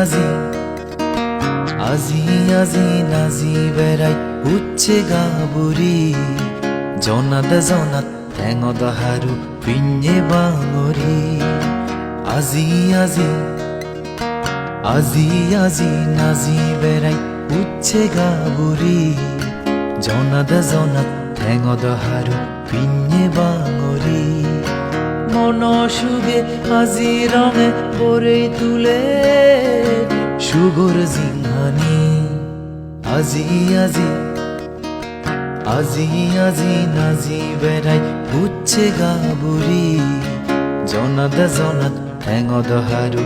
আজি আজি আজি নাজি বেড়াই উঠছে গাবুরি জনাত জনাত ঠেঙত হাৰু পিঞ্জে বাঙৰি আজি আজি আজি আজি নাজি বেড়াই উঠছে গাবুরি জনাত জনাত ঠেঙত হাৰু পিঞ্জে বাঙৰি মন সুগে আজি ৰঙে ভৰি তুলে সুগৰ জিংহানি আজি আজি আজি আজি নাজি বেড়াই উঠছে গাবুরি জনাত জনাত ঠেঙত হাৰু